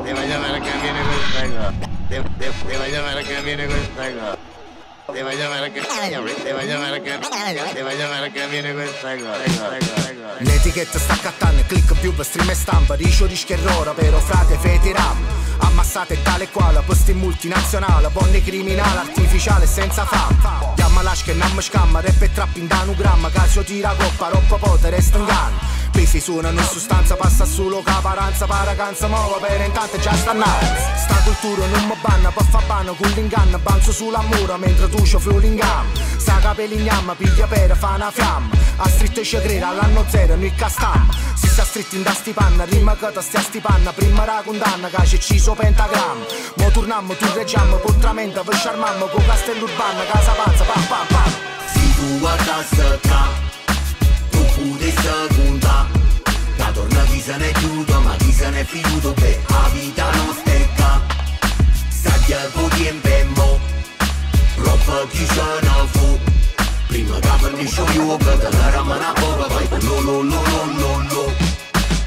Te va a llamar a que viene questa cosa. Te va a llamare che viene questa cosa. Te va a llamare che viene questa cosa. L'etichetta sta cattando, click più per stream e stampa. Dicio rischio errore, però frate feti ram. Ammassate tale e quale, posti multinazionale, bonne criminale, artificiale senza fama. Chiamma l'asca e non mi scamma, rap e trap in danugramma. Casio tira coppa, roppa pote, resta in ganno. Pesi suonano in sostanza, passa solo caparanza, paracanza, muova per intanto già sta annanzi. Sta cultura non mi banna, poi fa banna con l'inganno, banzo sulla mura mentre tu ci flu l'ingam. Sta capelli gnamma, piglia per fa una fiamma. A stritto ci creda, all'anno zero noi castamma. Si sta stretti in da sti panna, rima che te stia sti panna. Prima la condanna che c'è ciso pentagramma. Mo tornammo, tu reggiamo, potramente vi sciarmammo con castello urbano, casa panza, pam pam pam. Si tu guardassi qua, tu potessi contare. La torna chi se ne chiude, ma chi se ne fiuto, per la vita non stecca. Saggia con tempo e mo, troppo chi se ne fu. Prima che finisce io, che te la ramana poca, vai con lo.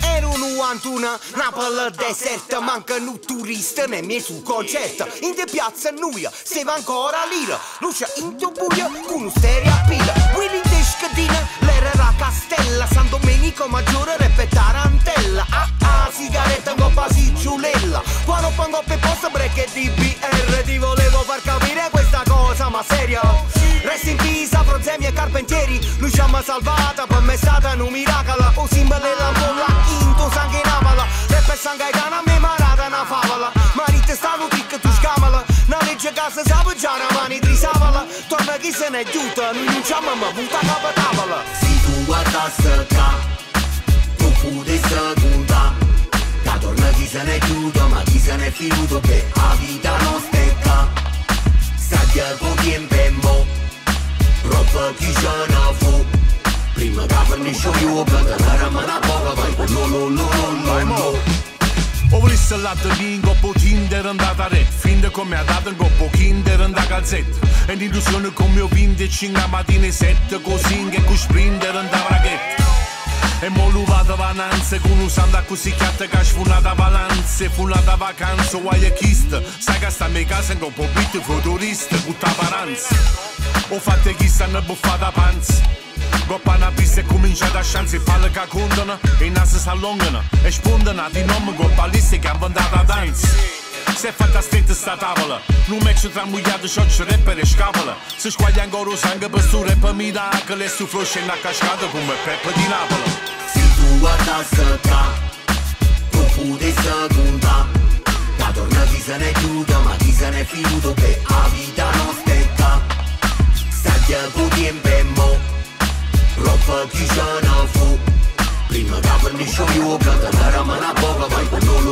Ero un uantuna, Napoli deserta, mancano turisti nei miei su concerti. In te piazza nuia, se va ancora lira, luce in tu buia, con un stereo a pila. Willy de Scadina, l'era la Castella, San Domenico Maggiore, rep e tarantella. Sigaretta con pasicciulella, quando pongo per posto break e DBR. Ti volevo far capire questa cosa, ma seria. Rest in peace a Frozemi e Carpentieri, lui ci ha salvata, per me è stata un miracolo. O simbolo dell'ampolla, into sangue navala, rap e sangue a me marata una favola. Marite sta un tic tu scamala, una legge casa sape già una mani trisavala. Torna chi se ne giuta, noi non ci abbiamo avuta capa tavola. Si tu guardassi qua, tu potessi contare. La torna chi se ne chiude, ma chi se ne fiuto, per la vita non stecca. Saggia con tempo e mo, troppo chi se ne fu. Prima che finisce io, che te la ramana poca, vai con lo. Ho visto l'altro lì in coppo Tinder andata a re. Fin come ha dato in coppo Kinder andata a calzetta. E l'illusione con mio 25 mattine 7. Così che con sprinter andava a raghetta. E mo l'uvata vananze con usando così chiatta che ha sfunata valanze. Funata vacanza, guai chist. Sai che sta a mia casa in coppo beat futurista, butta paranza. Ho fatto chi stanno buffata panza. Coppa una pista e cominciata a chance e palle che contano e i nasi si allungano e spuntano di nome coppa liste che hanno vantato a danza. Si è fatta stretta sta tavola, non match tra mugliato, scioccio, rapper e scapola. Se squaglia ancora sangue per sto rap miracolo e su flosce in cascata come Peppe di Napoli. Si tu guardassi qua, tu potessi contare. La torna chi se ne chiude, ma chi se ne fiuto, per la vita non stecca. Saggia con tempo e mo, troppo chi se ne fu. Prima che finisce io, che te la ramana poca, vai con lo.